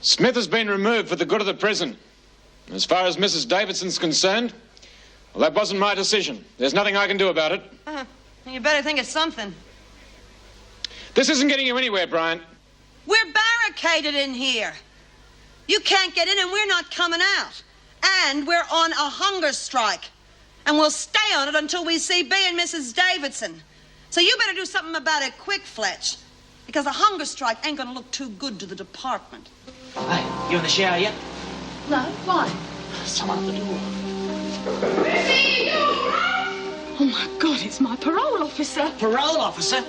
Smith has been removed for the good of the prison. As far as Mrs. Davidson's concerned, well, that wasn't my decision. There's nothing I can do about it. You better think of something. This isn't getting you anywhere, Bryant. We're barricaded in here. You can't get in and we're not coming out. And we're on a hunger strike. And we'll stay on it until we see B and Mrs. Davidson. So you better do something about it quick, Fletch. Because a hunger strike ain't gonna look too good to the department. Hey, you in the shower yet? No, why? Someone at the door. Oh, my God, it's my parole officer. Parole officer?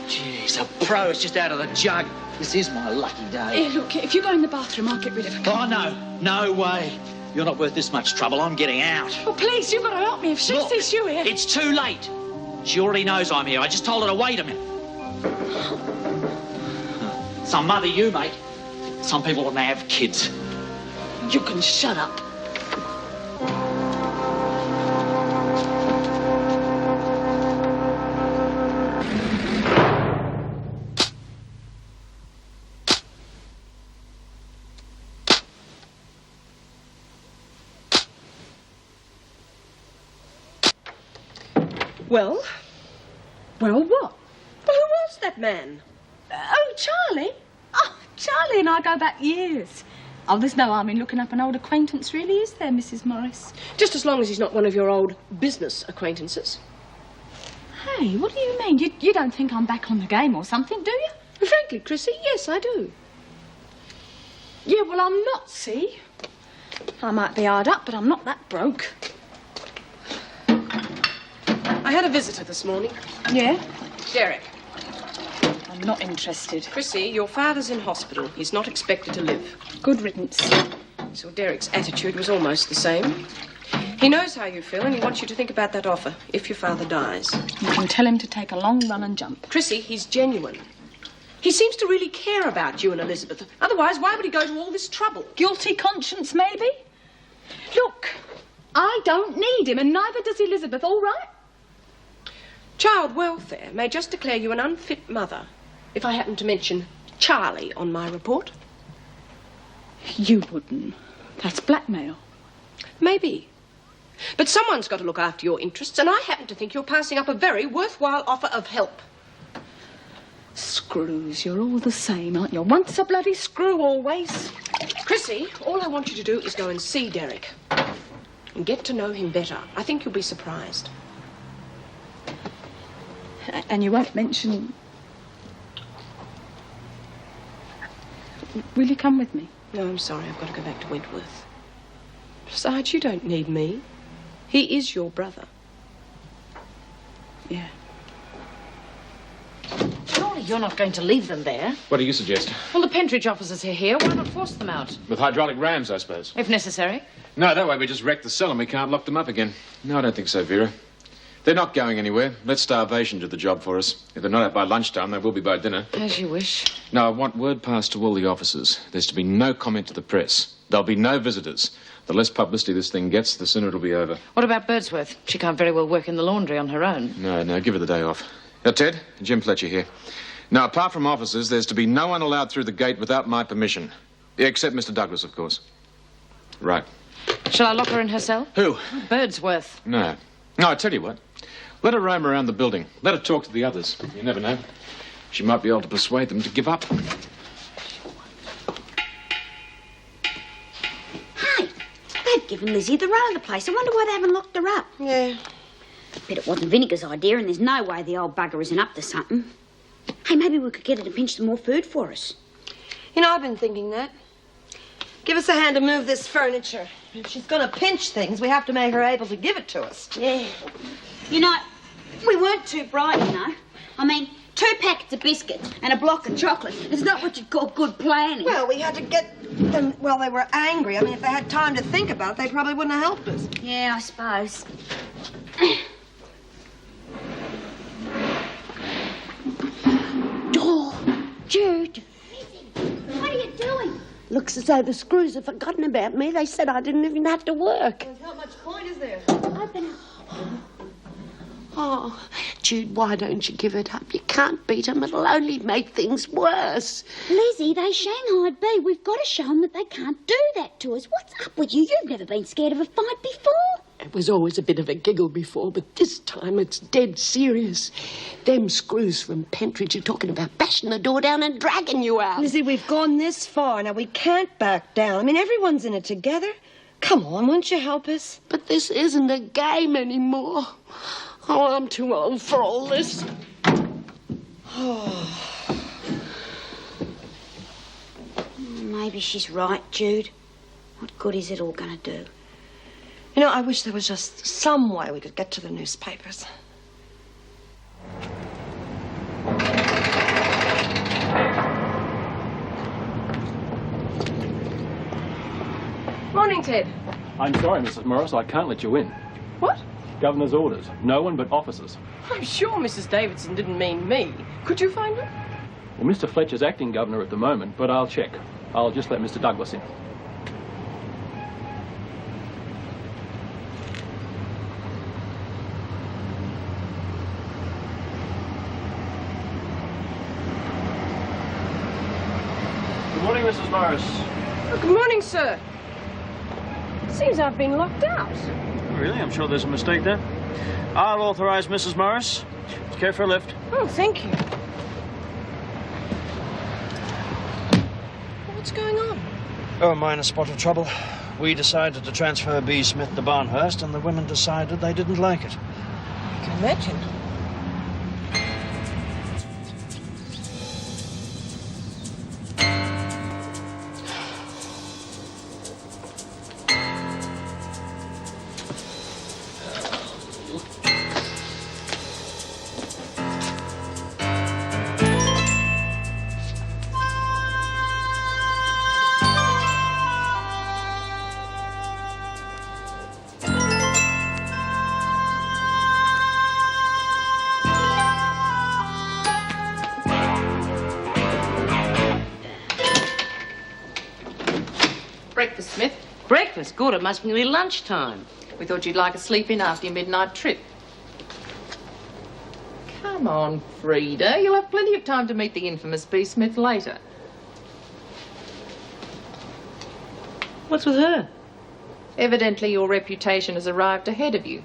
Jeez, a pro is just out of the jug. This is my lucky day. Here, look, if you go in the bathroom, I'll get rid of him. Oh, no. No way. You're not worth this much trouble. I'm getting out. Oh, please, you've got to help me. If she sees you here... It's too late. She already knows I'm here. I just told her to wait a minute. Some mother you, mate. Some people wouldn't have kids. You can shut up. Well, Well, what? who was that man? Oh, Charlie. Oh, Charlie and I go back years. Oh, there's no harm in looking up an old acquaintance, really, is there, Mrs. Morris? Just as long as he's not one of your old business acquaintances. Hey, what do you mean? You don't think I'm back on the game or something, do you? Frankly, Chrissy, yes, I do. Yeah, well, I'm not, see? I might be hard up, but I'm not that broke. I had a visitor this morning. Yeah? Derek. I'm not interested. Chrissy, your father's in hospital. He's not expected to live. Good riddance. So Derek's attitude was almost the same. He knows how you feel and he wants you to think about that offer if your father dies. You can tell him to take a long run and jump. Chrissy, he's genuine. He seems to really care about you and Elizabeth. Otherwise, why would he go to all this trouble? Guilty conscience, maybe? Look, I don't need him, and neither does Elizabeth, all right? Child welfare may just declare you an unfit mother if I happen to mention Charlie on my report. You wouldn't. That's blackmail. Maybe. But someone's got to look after your interests, and I happen to think you're passing up a very worthwhile offer of help. Screws, you're all the same, aren't you? Once a bloody screw, always. Chrissy, all I want you to do is go and see Derek and get to know him better. I think you'll be surprised. And you won't mention... Will you come with me? No, I'm sorry. I've got to go back to Wentworth. Besides, you don't need me. He is your brother. Yeah. Surely you're not going to leave them there. What do you suggest? Well, the Pentridge officers are here. Why not force them out? With hydraulic rams, I suppose. If necessary. No, that way we just wreck the cell and we can't lock them up again. No, I don't think so, Vera. They're not going anywhere. Let starvation do the job for us. If they're not out by lunchtime, they will be by dinner. As you wish. No, I want word passed to all the officers. There's to be no comment to the press. There'll be no visitors. The less publicity this thing gets, the sooner it'll be over. What about Birdsworth? She can't very well work in the laundry on her own. No, give her the day off. Now, Ted, Jim Fletcher here. Now, apart from officers, there's to be no one allowed through the gate without my permission. Except Mr. Douglas, of course. Right. Shall I lock her in her cell? Who? Birdsworth. No, I tell you what. Let her roam around the building. Let her talk to the others. You never know. She might be able to persuade them to give up. Hey, they've given Lizzie the row of the place. I wonder why they haven't locked her up. Yeah. Bet it wasn't Vinegar's idea, and there's no way the old bugger isn't up to something. Hey, maybe we could get her to pinch some more food for us. You know, I've been thinking that. Give us a hand to move this furniture. If she's going to pinch things, we have to make her able to give it to us. Yeah. You know, we weren't too bright, you know. I mean, 2 packets of biscuits and a block of chocolate. It's not what you'd call good planning. Well, we had to get them while they were angry. I mean, if they had time to think about it, they probably wouldn't have helped us. Yeah, I suppose. Jude. What are you doing? Looks as though the screws have forgotten about me. They said I didn't even have to work. There's not much point, is there? Open Oh, Jude, why don't you give it up? You can't beat them. It'll only make things worse. Lizzie, they shanghaied B. We've got to show them that they can't do that to us. What's up with you? You've never been scared of a fight before. It was always a bit of a giggle before, but this time it's dead serious. Them screws from Pentridge are talking about bashing the door down and dragging you out. Lizzie, we've gone this far. Now, we can't back down. I mean, everyone's in it together. Come on, won't you help us? But this isn't a game anymore. Oh, I'm too old for all this. Maybe she's right, Jude. What good is it all going to do? You know, I wish there was just some way we could get to the newspapers. Morning, Ted. I'm sorry, Mrs. Morris, I can't let you in. What? Governor's orders. No one but officers. I'm sure Mrs. Davidson didn't mean me. Could you find her? Well, Mr. Fletcher's acting governor at the moment, but I'll check. I'll just let Mr. Douglas in. Good morning, Mrs. Morris. Oh, good morning, sir. Seems I've been locked out. Really? I'm sure there's a mistake there. I'll authorize Mrs. Morris. Care for a lift? Oh, thank you. What's going on? Oh, a minor spot of trouble. We decided to transfer B. Smith to Barnhurst, and the women decided they didn't like it. I can imagine. Breakfast, Smith. Breakfast? Good, it must be nearly lunchtime. We thought you'd like a sleep in after your midnight trip. Come on, Frida. You'll have plenty of time to meet the infamous B. Smith later. What's with her? Evidently your reputation has arrived ahead of you.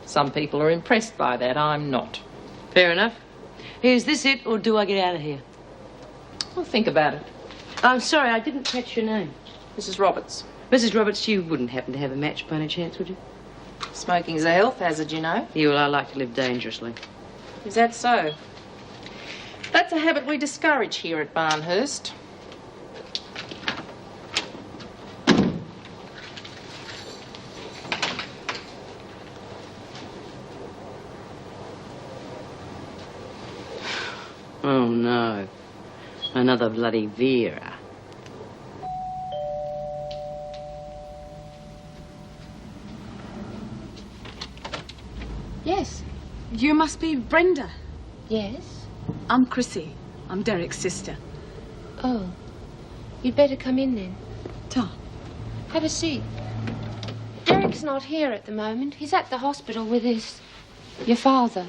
Some people are impressed by that. I'm not. Fair enough. Is this it, or do I get out of here? Well, think about it. I'm sorry, I didn't catch your name. Mrs. Roberts. Mrs. Roberts, you wouldn't happen to have a match by any chance, would you? Smoking's a health hazard, you know. Yeah, well, I like to live dangerously. Is that so? That's a habit we discourage here at Barnhurst. Oh, no. Another bloody Vera. Yes. You must be Brenda. Yes? I'm Chrissy. I'm Derek's sister. Oh. You'd better come in then. Ta. Have a seat. Derek's not here at the moment. He's at the hospital with your father.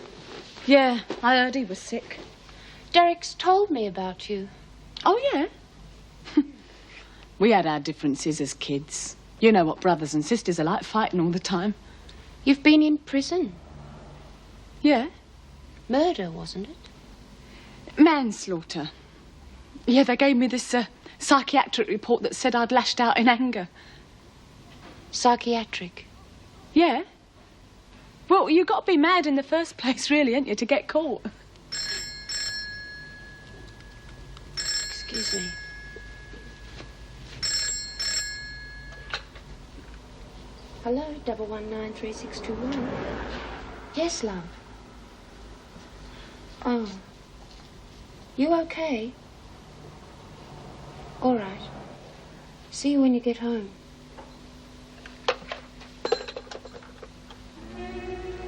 Yeah, I heard he was sick. Derek's told me about you. Oh, yeah? We had our differences as kids. You know what brothers and sisters are like, fighting all the time. You've been in prison. Yeah? Murder, wasn't it? Manslaughter. Yeah, they gave me this psychiatric report that said I'd lashed out in anger. Psychiatric? Yeah. Well, you got to be mad in the first place, really, ain't you, to get caught? Excuse me. Hello, 1193621. Yes, love. Oh. You okay? All right. See you when you get home.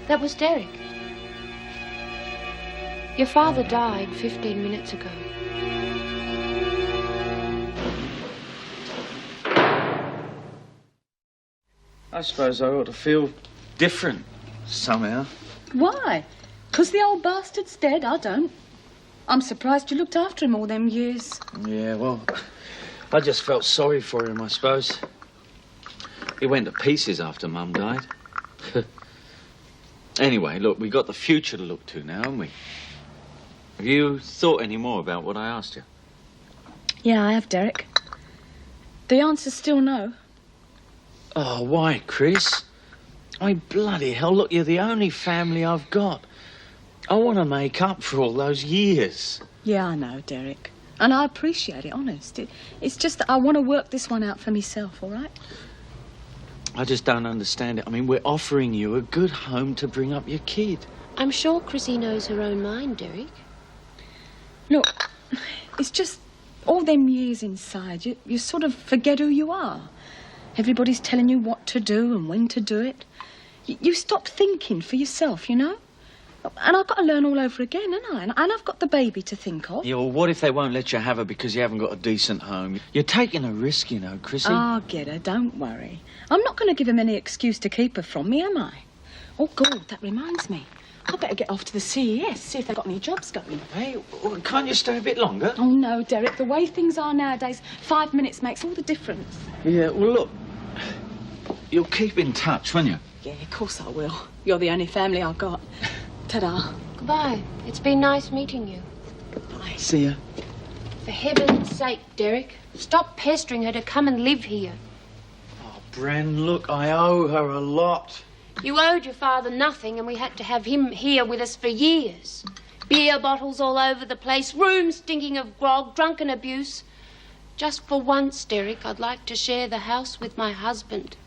That was Derek. Your father died 15 minutes ago. I suppose I ought to feel different somehow. Why? 'Cause the old bastard's dead? I don't. I'm surprised you looked after him all them years. Yeah, well, I just felt sorry for him, I suppose. He went to pieces after Mum died. Anyway, look, we got the future to look to now, haven't we? Have you thought any more about what I asked you? Yeah, I have, Derek. The answer's still no. Oh, why, Chris? I mean, bloody hell, look, you're the only family I've got. I want to make up for all those years. Yeah, I know, Derek. And I appreciate it, honest. It's just that I want to work this one out for myself, all right? I just don't understand it. I mean, we're offering you a good home to bring up your kid. I'm sure Chrissy knows her own mind, Derek. Look, it's just all them years inside, you sort of forget who you are. Everybody's telling you what to do and when to do it. You stop thinking for yourself, you know? And I've got to learn all over again, haven't I? And I've got the baby to think of. Yeah, well, what if they won't let you have her because you haven't got a decent home? You're taking a risk, you know, Chrissy. I'll get her, don't worry. I'm not going to give him any excuse to keep her from me, am I? Oh, God, that reminds me. I better get off to the CES, see if they've got any jobs going. Hey, well, can't you stay a bit longer? Oh, no, Derek, the way things are nowadays, 5 minutes makes all the difference. Yeah, well, look, you'll keep in touch, won't you? Yeah, of course I will. You're the only family I've got. Ta-da. Goodbye. It's been nice meeting you. Bye. See ya. For heaven's sake, Derek, stop pestering her to come and live here. Oh, Bren, look, I owe her a lot. You owed your father nothing, and we had to have him here with us for years. Beer bottles all over the place, rooms stinking of grog, drunken abuse. Just for once, Derek, I'd like to share the house with my husband.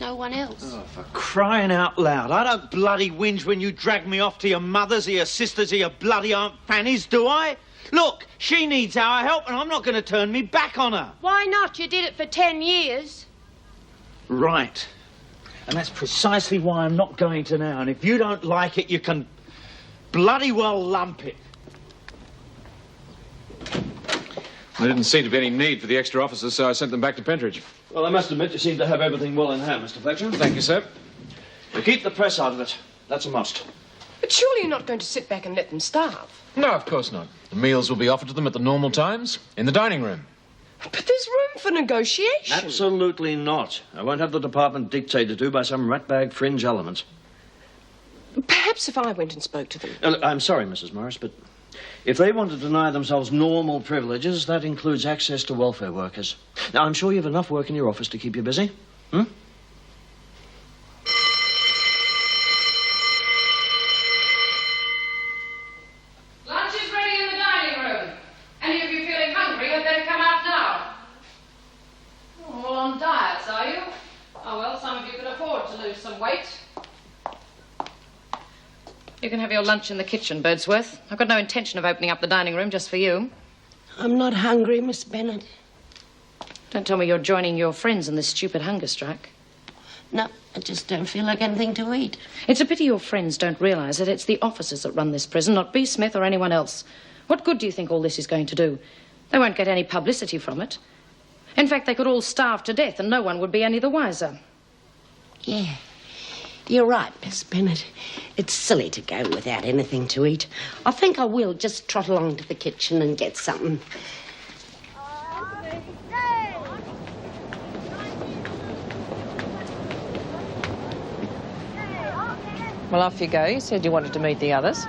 No one else. Oh, for crying out loud. I don't bloody whinge when you drag me off to your mother's or your sister's or your bloody Aunt Fanny's, do I? Look, she needs our help and I'm not going to turn me back on her. Why not? You did it for 10 years. Right. And that's precisely why I'm not going to now. And if you don't like it, you can bloody well lump it. There didn't seem to be any need for the extra officers, so I sent them back to Pentridge. Well, I must admit you seem to have everything well in hand, Mr. Fletcher. Thank you, sir. But keep the press out of it. That's a must. But surely you're not going to sit back and let them starve. No, of course not. The meals will be offered to them at the normal times, in the dining room. But there's room for negotiation. Absolutely not. I won't have the department dictated to by some ratbag fringe element. Perhaps if I went and spoke to them. Look, I'm sorry, Mrs. Morris, but if they want to deny themselves normal privileges, that includes access to welfare workers. Now, I'm sure you have enough work in your office to keep you busy. Hmm? Lunch is ready in the dining room. Any of you feeling hungry had better come out now. Oh, all on diets, are you? Oh, well, some of you could afford to lose some weight. You can have your lunch in the kitchen, Birdsworth. I've got no intention of opening up the dining room just for you. I'm not hungry, Miss Bennett. Don't tell me you're joining your friends in this stupid hunger strike. No, I just don't feel like anything to eat. It's a pity your friends don't realise that it's the officers that run this prison, not B. Smith or anyone else. What good do you think all this is going to do? They won't get any publicity from it. In fact, they could all starve to death and no one would be any the wiser. Yeah, you're right, Miss Bennett. It's silly to go without anything to eat. I think I will just trot along to the kitchen and get something. Well, off you go. You said you wanted to meet the others.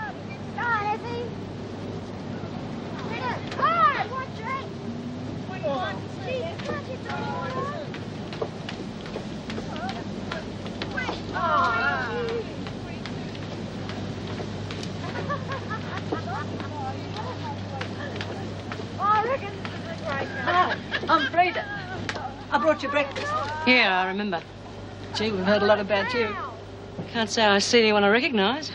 Hi, I'm Breda. I brought you breakfast. Yeah, I remember. Gee, we've heard a lot about you. Can't say I see anyone I recognise.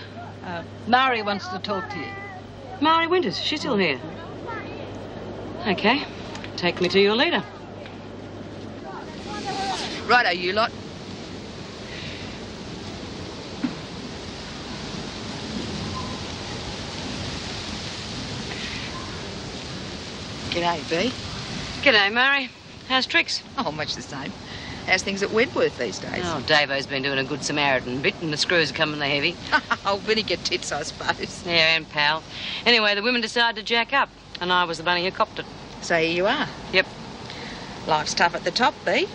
Mari wants to talk to you. Mari Winters, she's still here. Okay, take me to your leader. Righto, you lot. G'day, B. G'day, Mari. How's Trix? Oh, much the same. How's things at Wentworth these days? Oh, Davo's been doing a good Samaritan bit, and the screws are coming the heavy. Oh, vinegar tits, I suppose. Yeah, and pal. Anyway, the women decided to jack up, and I was the bunny who copped it. So here you are. Yep. Life's tough at the top, Bea.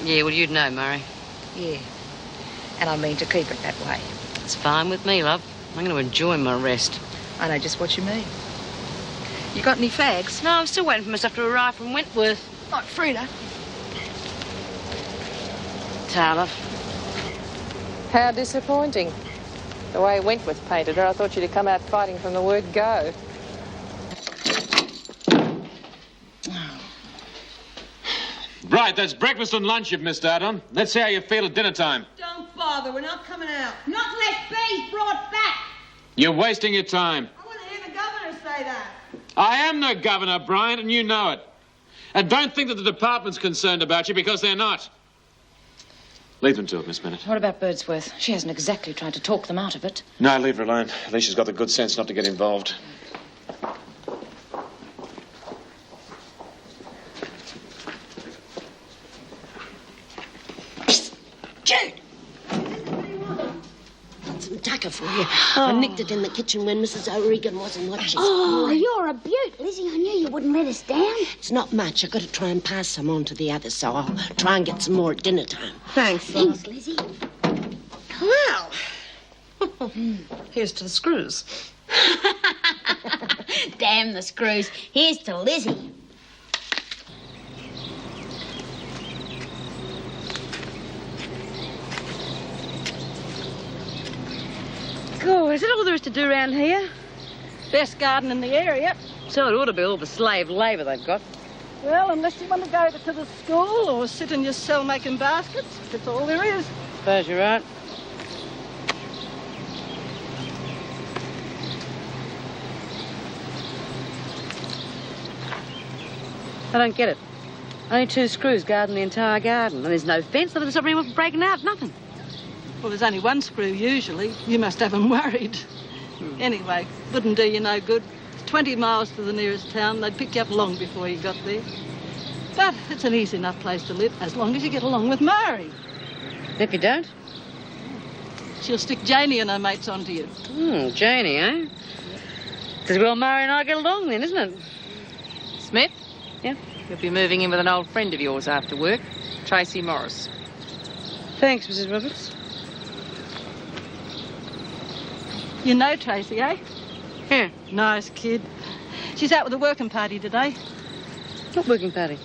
Yeah, well, you'd know, Murray. Yeah. And I mean to keep it that way. It's fine with me, love. I'm going to enjoy my rest. I know just what you mean. You got any fags? No, I'm still waiting for myself to arrive from Wentworth. Like Frida. Tyler. How disappointing. The way Wentworth painted her, I thought she'd have come out fighting from the word go. Right, that's breakfast and lunch you've missed out on. Let's see how you feel at dinner time. Don't bother, we're not coming out. Not unless Bee's brought back. You're wasting your time. I want to hear the governor say that. I am the governor, Brian, and you know it. And don't think that the department's concerned about you, because they're not. Leave them to it, Miss Bennett. What about Birdsworth? She hasn't exactly tried to talk them out of it. No, leave her alone. At least she's got the good sense not to get involved. Jude! Got some tucker for you. I nicked it in the kitchen when Mrs. O'Regan wasn't watching. Oh, you're a beaut, Lizzie. I knew you wouldn't let us down. It's not much. I've got to try and pass some on to the others, so I'll try and get some more at dinner time. Thanks, Thanks, Lizzie. Well, here's to the screws. Damn the screws. Here's to Lizzie. Cool, is that all there is to do around here? Best garden in the area. So it ought to be all the slave labour they've got. Well, unless you want to go to the school or sit in your cell making baskets, that's all there is. Suppose you're right. I don't get it. Only 2 screws guarding the entire garden, and there's no fence, nothing to stop anyone from breaking out, nothing. Well, there's only 1 screw usually. You must have them worried. Anyway, wouldn't do you no good. 20 miles to the nearest town. They'd pick you up long before you got there. But it's an easy enough place to live, as long as you get along with Mary. If you don't? She'll stick Janie and her mates onto you. Janie, eh? Because, well, Mary and I get along then, isn't it? Smith? Yeah? You'll be moving in with an old friend of yours after work, Tracy Morris. Thanks, Mrs. Roberts. You know Tracy, eh? Yeah. Nice kid. She's out with a working party today. What working party?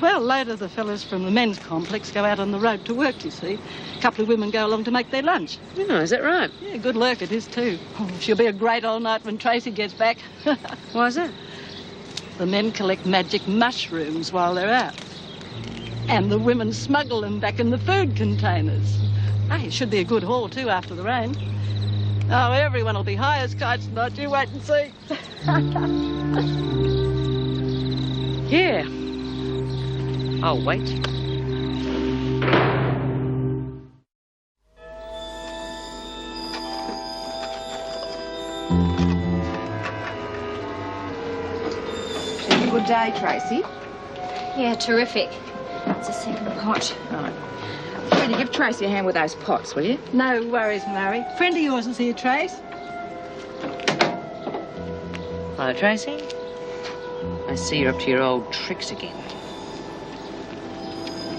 Well, a load of the fellas from the men's complex go out on the road to work, you see. A couple of women go along to make their lunch. Oh, is that right? Yeah, good lurk it is, too. Oh, she'll be a great old night when Tracy gets back. Why's that? The men collect magic mushrooms while they're out. And the women smuggle them back in the food containers. Hey, it should be a good haul, too, after the rain. Oh, everyone will be high as kites tonight. You wait and see. Yeah. I'll wait. Good day, Tracy. Yeah, terrific. It's a second pot. Right. Freddie, give Tracy a hand with those pots, will you? No worries, Mary. Friend of yours is here, Trace. Hello, Tracy. I see you're up to your old tricks again.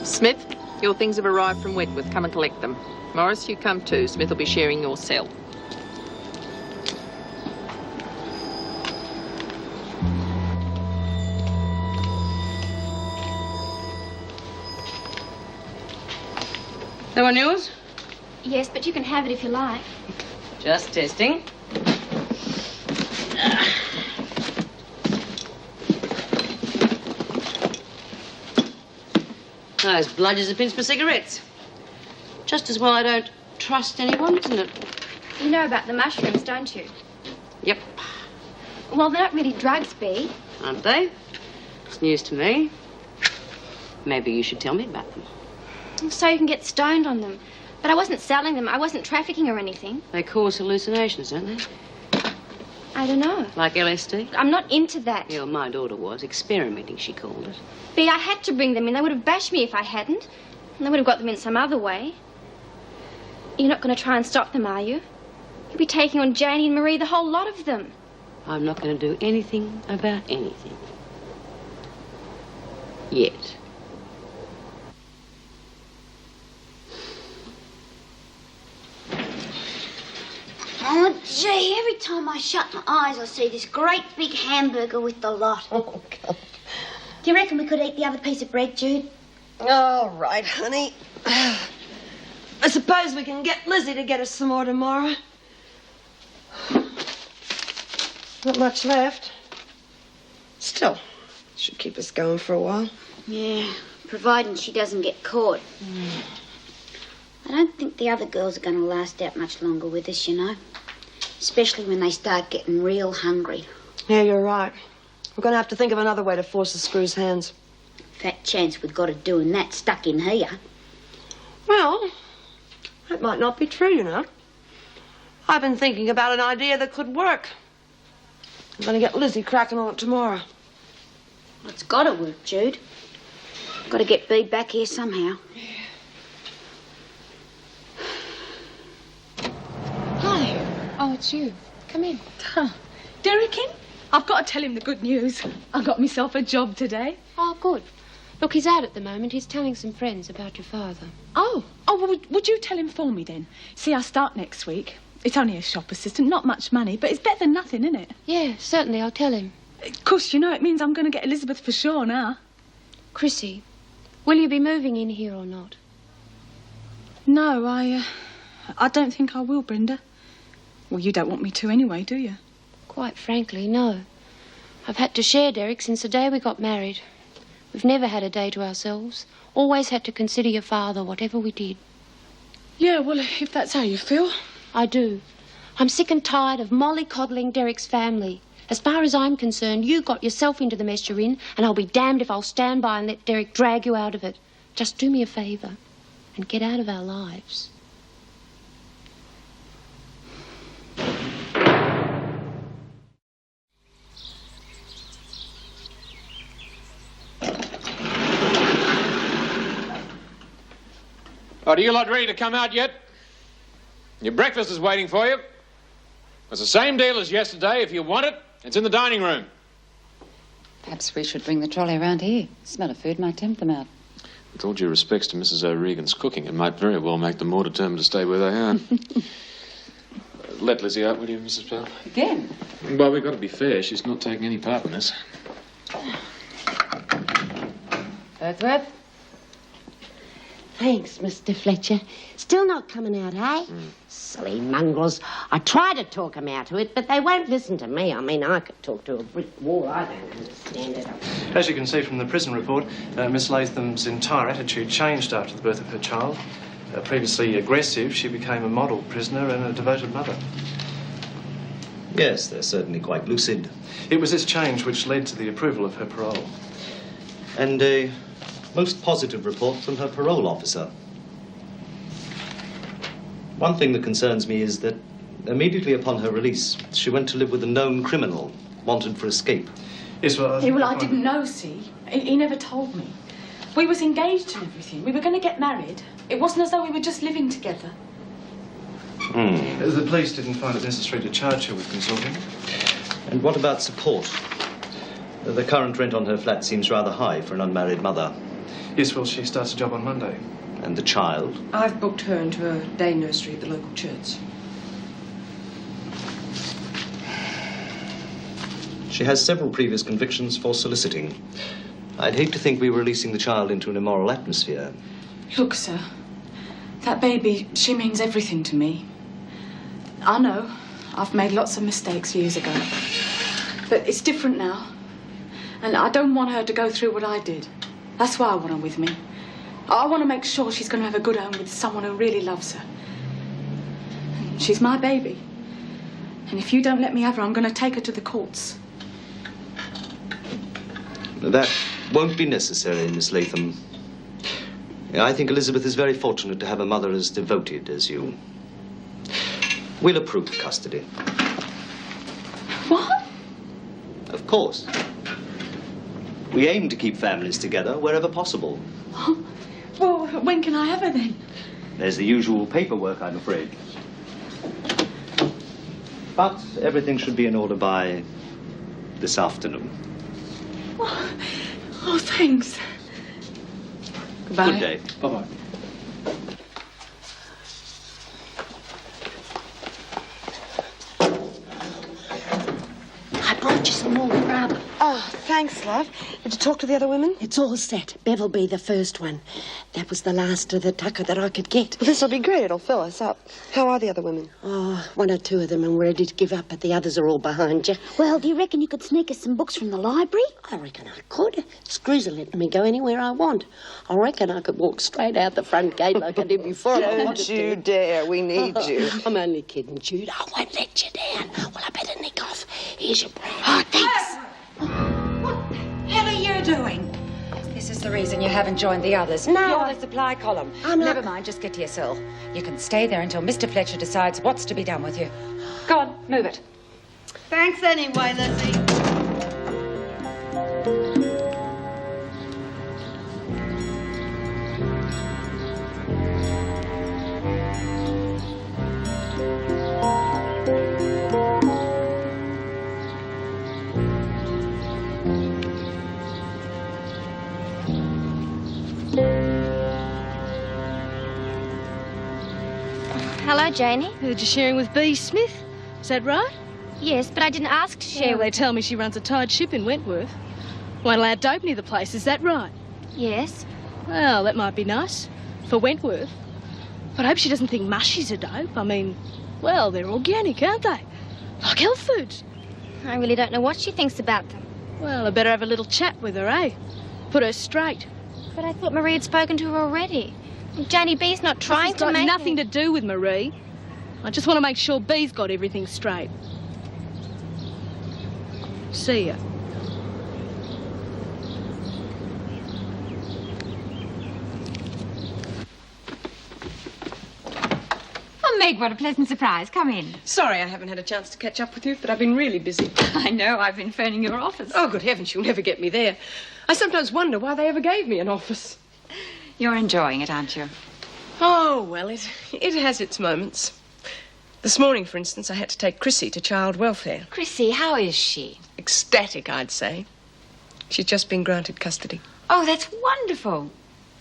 Smith, your things have arrived from Wentworth. Come and collect them. Morris, you come too. Smith will be sharing your cell. That one yours? Yes, but you can have it if you like. Just testing. Those bludgers are pins for cigarettes. Just as well I don't trust anyone, isn't it? You know about the mushrooms, don't you? Yep. Well, they're not really drugs, Bea. Aren't they? It's news to me. Maybe you should tell me about them. So you can get stoned on them. But I wasn't selling them. I wasn't trafficking or anything. They cause hallucinations, don't they? I don't know. Like LSD? I'm not into that. Yeah, well, my daughter was. Experimenting, she called it. Bea, I had to bring them in. They would have bashed me if I hadn't. They would have got them in some other way. You're not going to try and stop them, are you? You'll be taking on Janie and Marie, the whole lot of them. I'm not going to do anything about anything. Yet. Oh, gee, every time I shut my eyes, I see this great big hamburger with the lot. Oh, God. Do you reckon we could eat the other piece of bread, Jude? All right, honey. I suppose we can get Lizzie to get us some more tomorrow. Not much left. Still, should keep us going for a while. Yeah, providing she doesn't get caught. I don't think the other girls are going to last out much longer with us, you know. Especially when they start getting real hungry. Yeah, you're right. We're going to have to think of another way to force the screw's hands. Fat chance we've got of doing that stuck in here. Well, that might not be true, you know. I've been thinking about an idea that could work. I'm going to get Lizzie cracking on it tomorrow. Well, it's got to work, Jude. Got to get Bea back here somehow. Hi. Oh, it's you. Come in. Derek in? I've got to tell him the good news. I got myself a job today. Oh, good. Look, he's out at the moment. He's telling some friends about your father. Oh, well, would you tell him for me then? See, I start next week. It's only a shop assistant, not much money, but it's better than nothing, isn't it? Yeah, certainly, I'll tell him. Of course, you know, it means I'm going to get Elizabeth for sure now. Chrissy, will you be moving in here or not? No, I don't think I will, Brenda. Well, you don't want me to anyway, do you? Quite frankly, no. I've had to share Derek since the day we got married. We've never had a day to ourselves. Always had to consider your father, whatever we did. Yeah, well, if that's how you feel. I do. I'm sick and tired of mollycoddling Derek's family. As far as I'm concerned, you got yourself into the mess you're in, and I'll be damned if I'll stand by and let Derek drag you out of it. Just do me a favour and get out of our lives. Are you lot ready to come out yet? Your breakfast is waiting for you. It's the same deal as yesterday. If you want it, it's in the dining room. Perhaps we should bring the trolley around here. Smell of food might tempt them out. With all due respects to Mrs. O'Regan's cooking, it might very well make them more determined to stay where they are. Let Lizzie out, will you, Mrs. Bell? Again? Well, we've got to be fair. She's not taking any part in this. Earthworth? Thanks, Mr. Fletcher. Still not coming out, eh? Silly mongrels. I try to talk them out of it, but they won't listen to me. I mean, I could talk to a brick wall. I don't understand it. As you can see from the prison report, Miss Latham's entire attitude changed after the birth of her child. Previously aggressive, she became a model prisoner and a devoted mother. Yes, they're certainly quite lucid. It was this change which led to the approval of her parole. And a most positive report from her parole officer. One thing that concerns me is that immediately upon her release, she went to live with a known criminal, wanted for escape. Yes, well, I didn't know, see. He never told me. We was engaged and everything. We were going to get married. It wasn't as though we were just living together. The police didn't find it necessary to charge her with consorting. And what about support? The current rent on her flat seems rather high for an unmarried mother. Yes, well, she starts a job on Monday. And the child? I've booked her into a day nursery at the local church. She has several previous convictions for soliciting. I'd hate to think we were releasing the child into an immoral atmosphere. Look, sir, that baby, she means everything to me. I know, I've made lots of mistakes years ago. But it's different now. And I don't want her to go through what I did. That's why I want her with me. I want to make sure she's going to have a good home with someone who really loves her. And she's my baby. And if you don't let me have her, I'm going to take her to the courts. That won't be necessary, Miss Latham. I think Elizabeth is very fortunate to have a mother as devoted as you. We'll approve custody. What? Of course. We aim to keep families together wherever possible. Well, when can I have her then? There's the usual paperwork, I'm afraid. But everything should be in order by this afternoon. Oh, thanks. Goodbye. Good day. Bye-bye. I brought you some more grub. Oh, thanks, love. Did you talk to the other women? It's all set. Bev will be the first one. That was the last of the tucker that I could get. Well, this'll be great. It'll fill us up. How are the other women? Oh, one or two of them are ready to give up, but the others are all behind you. Well, do you reckon you could sneak us some books from the library? I reckon I could. Screws are letting me go anywhere I want. I reckon I could walk straight out the front gate like I did before. Don't you dare. We need you. I'm only kidding, Jude. I won't let you down. Well, I better nick off. Here's your brand. Oh, thanks. What the hell are you doing? This is the reason you haven't joined the others. No, You're the supply column. I'm not- Never mind, just get to your cell. You can stay there until Mr. Fletcher decides what's to be done with you. Go on, move it. Thanks anyway, Lizzie. Hello, Janie. Heard you're sharing with B. Smith. Is that right? Yes, but I didn't ask to share Well, they with tell me she runs a tide ship in Wentworth. Won't allow dope near the place, is that right? Yes. Well, that might be nice. For Wentworth. But I hope she doesn't think mushies are dope. I mean, well, they're organic, aren't they? Like health foods. I really don't know what she thinks about them. Well, I better have a little chat with her, eh? Put her straight. But I thought Marie had spoken to her already. Janie B's not trying It's to got make nothing to do with Marie. I just want to make sure B's got everything straight. See ya. Oh, Meg, what a pleasant surprise. Come in. Sorry I haven't had a chance to catch up with you, but I've been really busy. I know, I've been phoning your office. Oh, good heavens, you'll never get me there. I sometimes wonder why they ever gave me an office. You're enjoying it, aren't you? Oh, well, it has its moments. This morning, for instance, I had to take Chrissy to child welfare. Chrissy, how is she? Ecstatic, I'd say. She's just been granted custody. Oh, that's wonderful.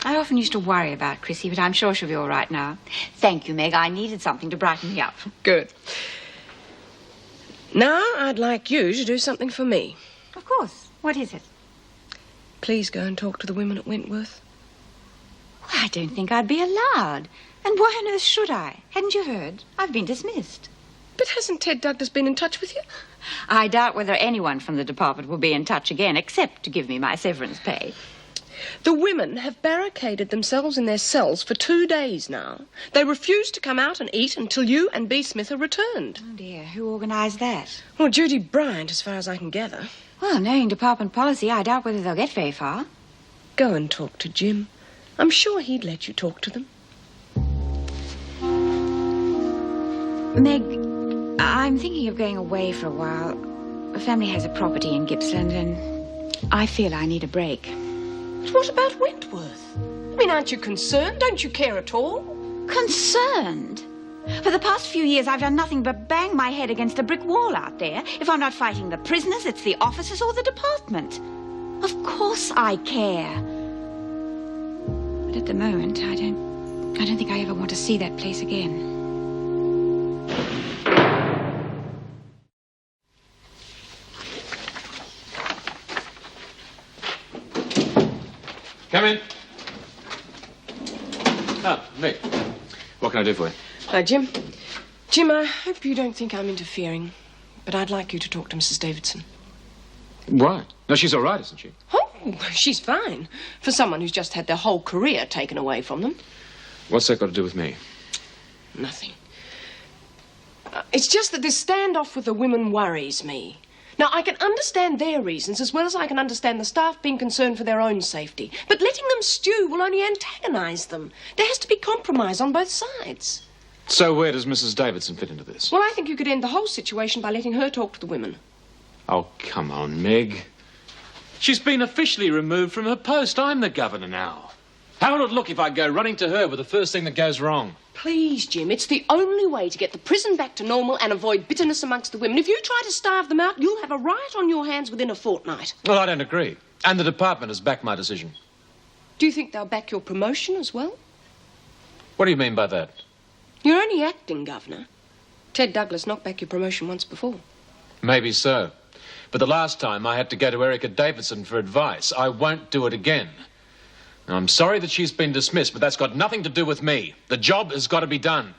I often used to worry about Chrissy, but I'm sure she'll be all right now. Thank you, Meg. I needed something to brighten me up. Good. Now, I'd like you to do something for me. Of course. What is it? Please go and talk to the women at Wentworth. I don't think I'd be allowed. And why on earth should I? Hadn't you heard? I've been dismissed. But hasn't Ted Douglas been in touch with you? I doubt whether anyone from the department will be in touch again, except to give me my severance pay. The women have barricaded themselves in their cells for 2 days now. They refuse to come out and eat until you and B. Smith are returned. Oh, dear. Who organised that? Well, Judy Bryant, as far as I can gather. Well, knowing department policy, I doubt whether they'll get very far. Go and talk to Jim. I'm sure he'd let you talk to them. Meg, I'm thinking of going away for a while. The family has a property in Gippsland, and I feel I need a break. But what about Wentworth? I mean, aren't you concerned? Don't you care at all? Concerned? For the past few years, I've done nothing but bang my head against a brick wall out there. If I'm not fighting the prisoners, it's the officers or the department. Of course I care. But at the moment, I don't think I ever want to see that place again. Come in. Ah, Mick. What can I do for you? Hi, Jim. Jim, I hope you don't think I'm interfering, but I'd like you to talk to Mrs. Davidson. Why? No, she's all right, isn't she? Oh, she's fine. For someone who's just had their whole career taken away from them. What's that got to do with me? Nothing. It's just that this standoff with the women worries me. Now, I can understand their reasons as well as I can understand the staff being concerned for their own safety. But letting them stew will only antagonise them. There has to be compromise on both sides. So where does Mrs. Davidson fit into this? Well, I think you could end the whole situation by letting her talk to the women. Oh, come on, Meg. She's been officially removed from her post. I'm the governor now. How will it look if I go running to her with the first thing that goes wrong? Please, Jim, it's the only way to get the prison back to normal and avoid bitterness amongst the women. If you try to starve them out, you'll have a riot on your hands within a fortnight. Well, I don't agree. And the department has backed my decision. Do you think they'll back your promotion as well? What do you mean by that? You're only acting governor. Ted Douglas knocked back your promotion once before. Maybe so. But the last time I had to go to Erica Davidson for advice. I won't do it again. Now, I'm sorry that she's been dismissed, but that's got nothing to do with me. The job has got to be done.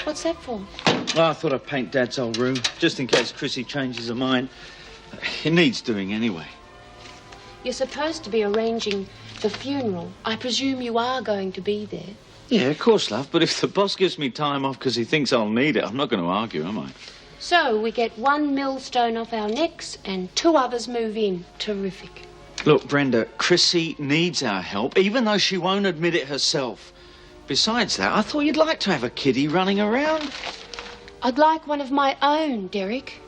What's that for? Well, I thought I'd paint Dad's old room, just in case Chrissy changes her mind. It needs doing anyway. You're supposed to be arranging the funeral. I presume you are going to be there. Yeah, of course, love, but if the boss gives me time off because he thinks I'll need it, I'm not going to argue, am I? So we get one millstone off our necks and 2 others move in. Terrific. Look, Brenda, Chrissy needs our help, even though she won't admit it herself. Besides that, I thought you'd like to have a kiddie running around. I'd like one of my own, Derek.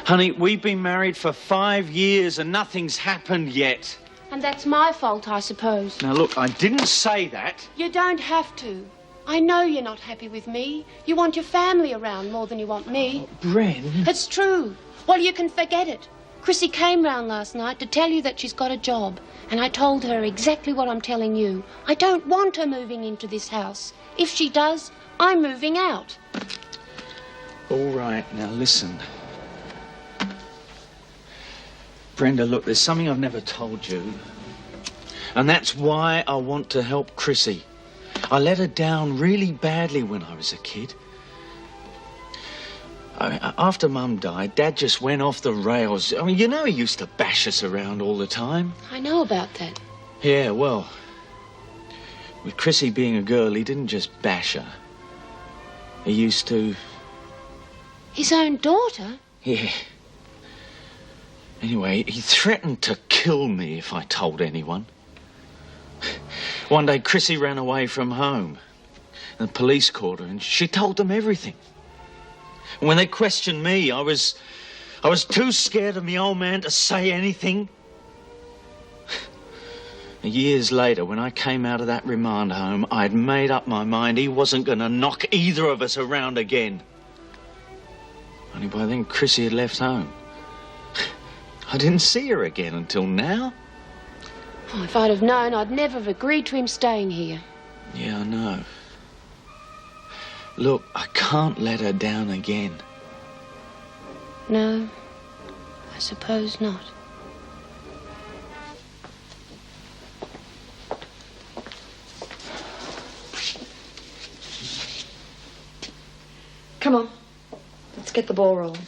Honey, we've been married for 5 years and nothing's happened yet. And that's my fault, I suppose. Now, look, I didn't say that. You don't have to. I know you're not happy with me. You want your family around more than you want me. Bren. It's true. Well, you can forget it. Chrissy came round last night to tell you that she's got a job. And I told her exactly what I'm telling you. I don't want her moving into this house. If she does, I'm moving out. All right, now listen. Brenda, look, there's something I've never told you. And that's why I want to help Chrissy. I let her down really badly when I was a kid. After Mum died, Dad just went off the rails. I mean, you know he used to bash us around all the time. I know about that. Yeah, well, with Chrissy being a girl, he didn't just bash her. He used to... His own daughter? Yeah. Anyway, he threatened to kill me if I told anyone. One day, Chrissy ran away from home. The police caught her, and she told them everything. And when they questioned me, I was too scared of me old man to say anything. Years later, when I came out of that remand home, I'd made up my mind he wasn't going to knock either of us around again. Only by then, Chrissy had left home. I didn't see her again until now. Oh, if I'd have known, I'd never have agreed to him staying here. Yeah, I know. Look, I can't let her down again. No, I suppose not. Come on. Let's get the ball rolling.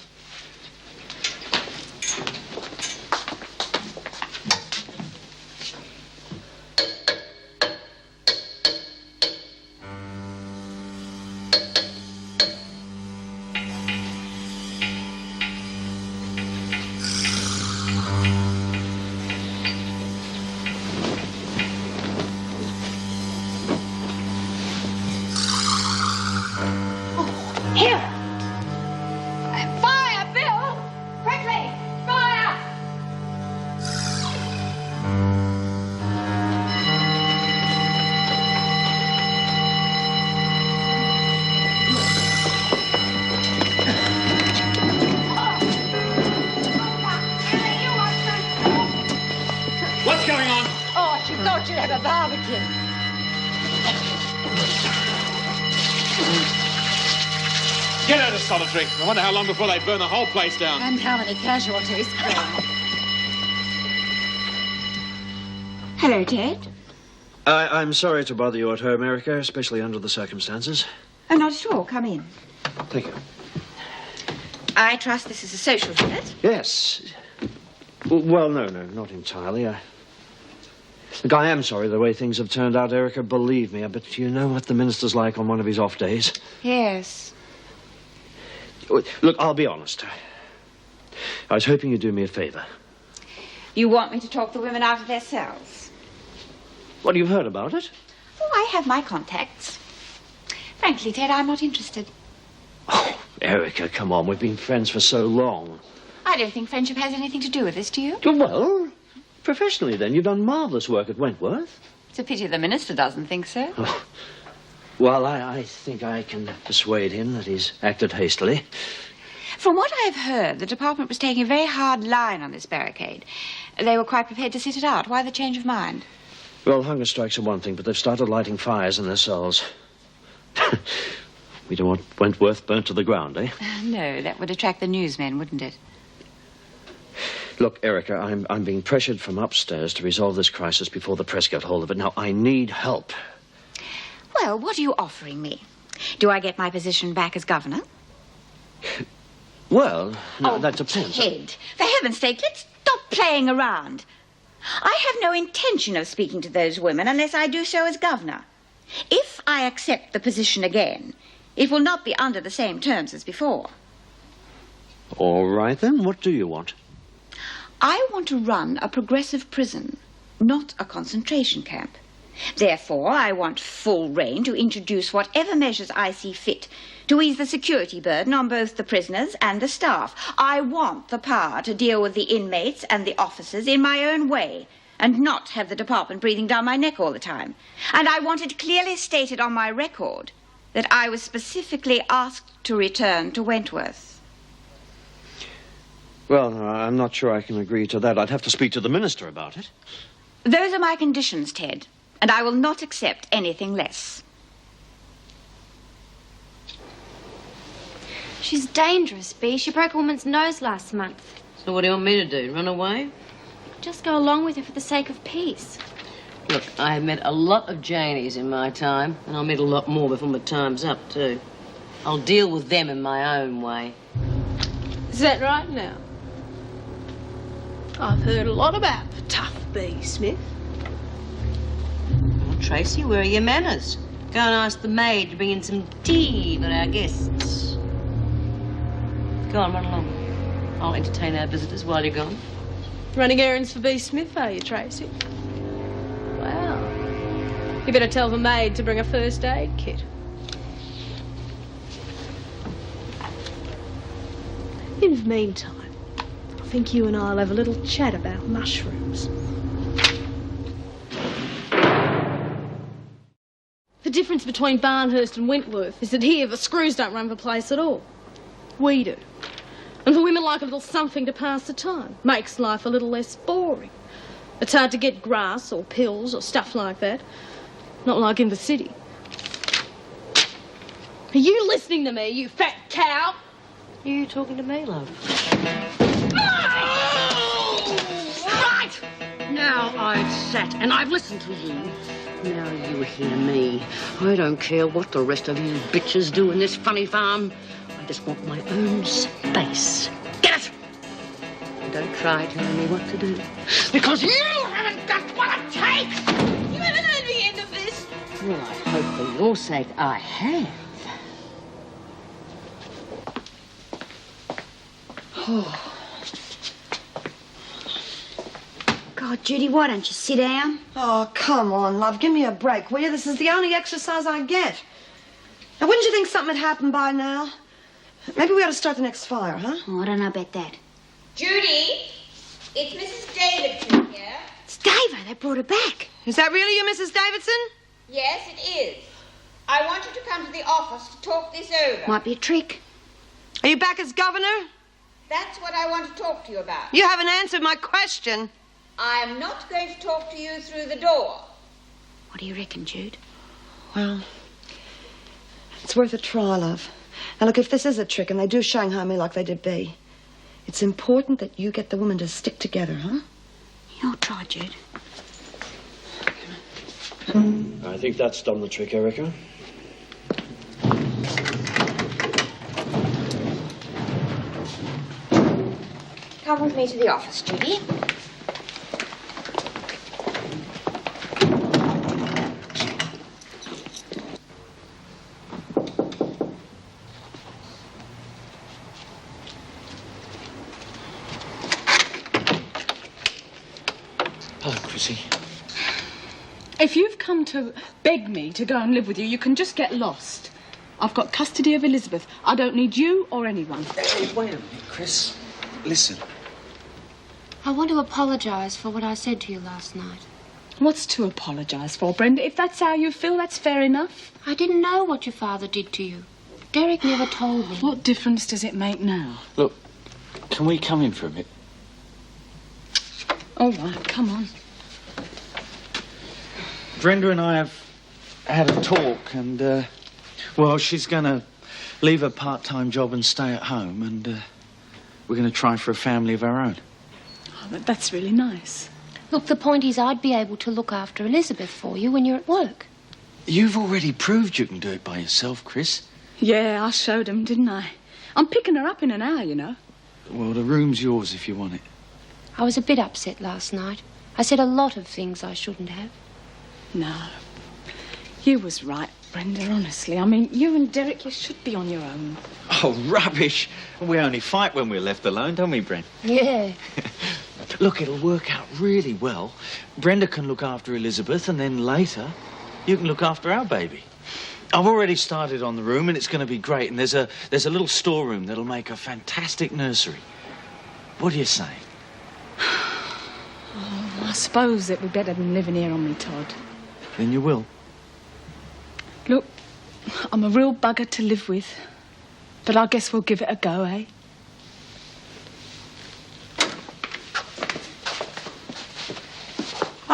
Here! Fire, Bill! Quickly! Fire! What's going on? Oh, she thought she'd have a barbecue. Get out of solitary. I wonder how long before they burn the whole place down. And how many casualties? Hello, Ted. I'm sorry to bother you at home, Erica, especially under the circumstances. Oh, not at all. Come in. Thank you. I trust this is a social visit. Yes. Well, no, not entirely. Look, I am sorry the way things have turned out, Erica, believe me, but you know what the minister's like on one of his off days. Yes. Look, I'll be honest. I was hoping you'd do me a favour. You want me to talk the women out of their cells? What, you've heard about it? Oh, I have my contacts. Frankly, Ted, I'm not interested. Oh, Erica, come on. We've been friends for so long. I don't think friendship has anything to do with this, do you? Well, professionally, then. You've done marvellous work at Wentworth. It's a pity the minister doesn't think so. Oh. Well, I think I can persuade him that he's acted hastily. From what I've heard, the department was taking a very hard line on this barricade. They were quite prepared to sit it out. Why the change of mind? Well, hunger strikes are one thing, but they've started lighting fires in their cells. We don't want Wentworth burnt to the ground, eh? No, that would attract the newsmen, wouldn't it? Look, Erica, I'm being pressured from upstairs to resolve this crisis before the press get hold of it. Now, I need help. Well, what are you offering me? Do I get my position back as governor? Well, no, that depends. Ted, for heaven's sake, let's stop playing around. I have no intention of speaking to those women unless I do so as governor. If I accept the position again, it will not be under the same terms as before. All right, then. What do you want? I want to run a progressive prison, not a concentration camp. Therefore, I want full rein to introduce whatever measures I see fit to ease the security burden on both the prisoners and the staff. I want the power to deal with the inmates and the officers in my own way and not have the department breathing down my neck all the time. And I want it clearly stated on my record that I was specifically asked to return to Wentworth. Well, I'm not sure I can agree to that. I'd have to speak to the minister about it. Those are my conditions, Ted, and I will not accept anything less. She's dangerous, Bea. She broke a woman's nose last month. So what do you want me to do? Run away? Just go along with her for the sake of peace. Look, I have met a lot of Janies in my time, and I'll meet a lot more before my time's up, too. I'll deal with them in my own way. Is that right now? I've heard a lot about tough Bea Smith. Well, Tracy, where are your manners? Go and ask the maid to bring in some tea for our guests. Go on, run along. I'll entertain our visitors while you're gone. Running errands for Bea Smith, are you, Tracy? Well, you better tell the maid to bring a first aid kit. In the meantime, I think you and I'll have a little chat about mushrooms. The difference between Barnhurst and Wentworth is that here the screws don't run the place at all. We do. And the women like a little something to pass the time. Makes life a little less boring. It's hard to get grass or pills or stuff like that. Not like in the city. Are you listening to me, you fat cow? You talking to me, love? Right! Now I've sat and I've listened to you. Now you hear me. I don't care what the rest of you bitches do in this funny farm. I just want my own space. Get it? And don't try telling me what to do. Because you haven't got what it takes! You haven't heard the end of this. Well, I hope for your sake I have. Oh. God, Judy, why don't you sit down? Oh, come on, love. Give me a break, will you? This is the only exercise I get. Now, wouldn't you think something had happened by now? Maybe we ought to start the next fire, huh? Oh, I don't know about that. Judy, it's Mrs. Davidson here. It's Davo. They brought her back. Is that really you, Mrs. Davidson? Yes, it is. I want you to come to the office to talk this over. Might be a trick. Are you back as governor? That's what I want to talk to you about. You haven't answered my question. I am not going to talk to you through the door. What do you reckon, Jude? Well, it's worth a try, love. Now, look, if this is a trick and they do Shanghai me like they did Bea, it's important that you get the women to stick together, huh? You'll try, Jude. I think that's done the trick, Erica. Come with me to the office, Judy. Hello, Chrissy. If you've come to beg me to go and live with you, you can just get lost. I've got custody of Elizabeth. I don't need you or anyone. Hey, wait a minute, Chris. Listen. I want to apologise for what I said to you last night. What's to apologise for, Brenda? If that's how you feel, that's fair enough. I didn't know what your father did to you. Derek never told me. What difference does it make now? Look, can we come in for a bit? All right, come on. Brenda and I have had a talk and, well, she's going to leave her part-time job and stay at home and we're going to try for a family of our own. Oh, that's really nice. Look, the point is I'd be able to look after Elizabeth for you when you're at work. You've already proved you can do it by yourself, Chris. Yeah, I showed him, didn't I? I'm picking her up in an hour, you know. Well, the room's yours if you want it. I was a bit upset last night. I said a lot of things I shouldn't have. No. You was right, Brenda, honestly. I mean, you and Derek, you should be on your own. Oh, rubbish. We only fight when we're left alone, don't we, Brent? Yeah. Look, it'll work out really well. Brenda can look after Elizabeth and then later you can look after our baby. I've already started on the room and it's going to be great. And there's a little storeroom that'll make a fantastic nursery. What do you say? Oh, I suppose it'd be better than living here on me, Todd. Then you will. Look, I'm a real bugger to live with. But I guess we'll give it a go, eh?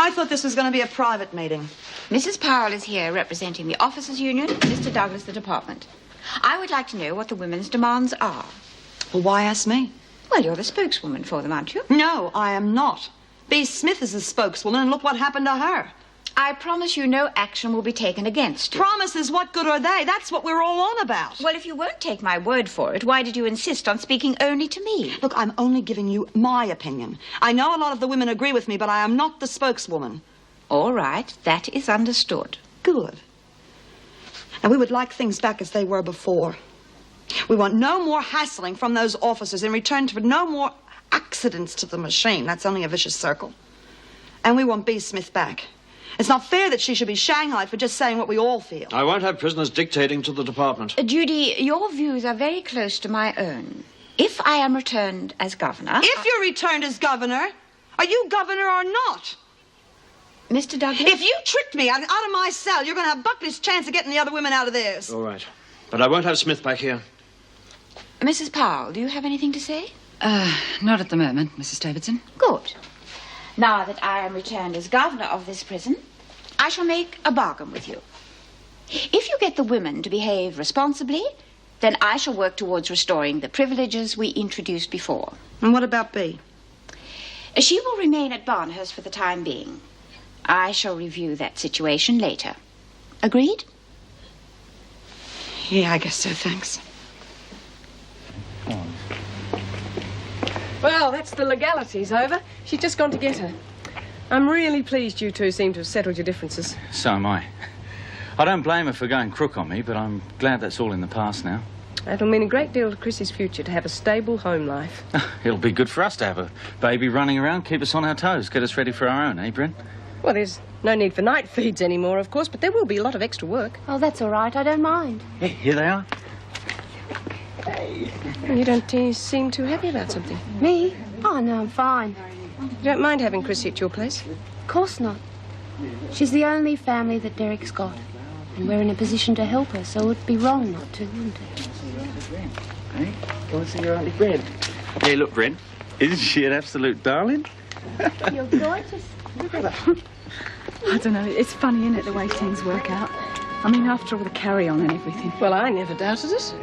I thought this was going to be a private meeting. Mrs. Powell is here representing the Officers' Union, Mr. Douglas, the department. I would like to know what the women's demands are. Well, why ask me? Well, you're the spokeswoman for them, aren't you? No, I am not. B. Smith is the spokeswoman, and look what happened to her. I promise you no action will be taken against you. Promises, what good are they? That's what we're all on about. Well, if you won't take my word for it, why did you insist on speaking only to me? Look, I'm only giving you my opinion. I know a lot of the women agree with me, but I am not the spokeswoman. All right, that is understood. Good. And we would like things back as they were before. We want no more hassling from those officers in return for no more accidents to the machine. That's only a vicious circle. And we want B. Smith back. It's not fair that she should be shanghaied for just saying what we all feel. I won't have prisoners dictating to the department. Judy, your views are very close to my own. If I am returned as governor... If you're returned as governor, are you governor or not? Mr. Douglas? If you tricked me out of my cell, you're going to have Buckley's chance of getting the other women out of theirs. All right. But I won't have Smith back here. Mrs. Powell, do you have anything to say? Not at the moment, Mrs. Davidson. Good. Now that I am returned as governor of this prison, I shall make a bargain with you. If you get the women to behave responsibly, then I shall work towards restoring the privileges we introduced before. And what about B? She will remain at Barnhurst for the time being. I shall review that situation later. Agreed? Yeah, I guess so, thanks. Well, that's the legalities over. She's just gone to get her. I'm really pleased you two seem to have settled your differences. So am I. I don't blame her for going crook on me, but I'm glad that's all in the past now. That'll mean a great deal to Chrissy's future, to have a stable home life. It'll be good for us to have a baby running around, keep us on our toes, get us ready for our own, eh, Brent? Well, there's no need for night feeds anymore, of course, but there will be a lot of extra work. Oh, that's all right. I don't mind. Yeah, here they are. Well, you don't seem too happy about something. Me? Oh, no, I'm fine. You don't mind having Chrissy at your place? Of course not. She's the only family that Derek's got. And we're in a position to help her, so it'd be wrong not to, wouldn't it? Hey, go and see your Auntie Brent. Hey, look, Brent. Isn't she an absolute darling? You're gorgeous. Look at her. I don't know, it's funny, isn't it, the way things work out? I mean, after all the carry-on and everything. Well, I never doubted it.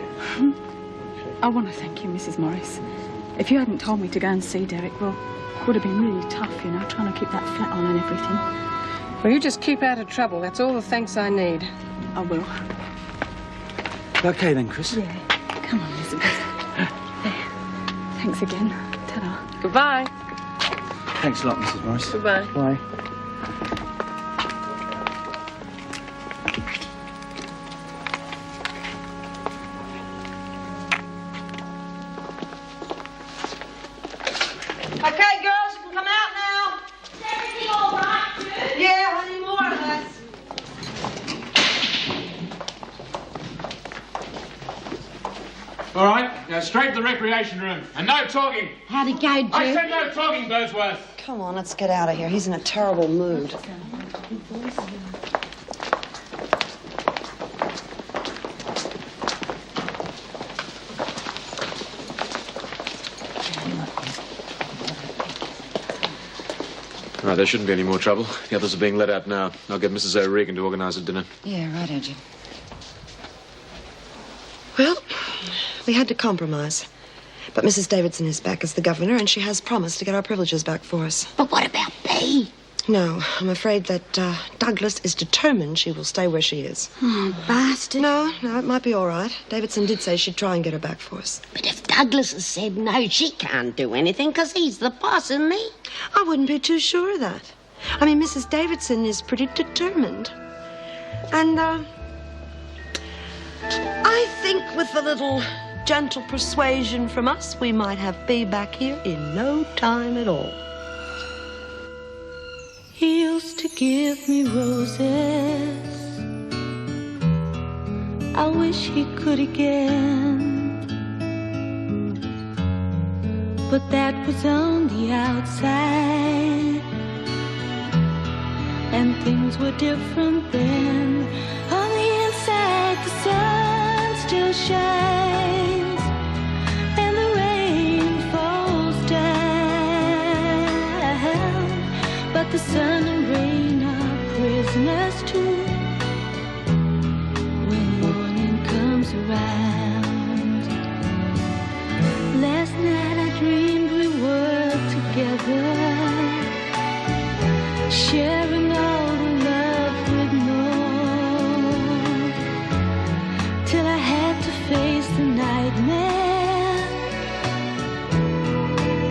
I want to thank you, Mrs. Morris. If you hadn't told me to go and see Derek, well, it would have been really tough, you know, trying to keep that flat on and everything. Well, you just keep out of trouble. That's all the thanks I need. I will. Okay then, Chris. Yeah. Come on, Elizabeth. There. Thanks again. Ta-da. Goodbye. Thanks a lot, Mrs. Morris. Goodbye. Bye. Okay, girls, you can come out now. Is everything all right, Jude? Yeah, honey, more or less. All right, now straight to the recreation room. And no talking. How'd it go, Duke? I said no talking, Birdsworth. Come on, let's get out of here. He's in a terrible mood. All right, there shouldn't be any more trouble. The others are being let out now. I'll get Mrs. O'Regan to organise a dinner. Yeah, right, Jim. Well, we had to compromise. But Mrs. Davidson is back as the governor, and she has promised to get our privileges back for us. But what about me? No, I'm afraid that Douglas is determined she will stay where she is. Oh, bastard. No, it might be all right. Davidson did say she'd try and get her back for us. But if Douglas has said no, she can't do anything because he's the boss, isn't he? I wouldn't be too sure of that. I mean, Mrs. Davidson is pretty determined. And, I think with a little gentle persuasion from us, we might have Bea back here in no time at all. He used to give me roses. I wish he could again. But that was on the outside, and things were different then. On the inside, the sun still shines, and the rain falls down. But the sun and rain are prisoners too when morning comes around. Last night I dreamed we were together, sharing all the love we'd known, till I had to face the nightmare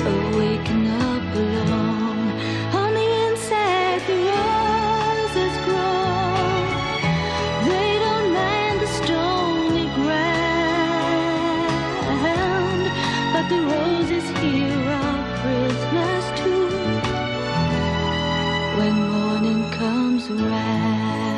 of waking up alone. On the inside, the roses grow. They don't mind the stony ground, but the roses here are prisoners too when morning comes around.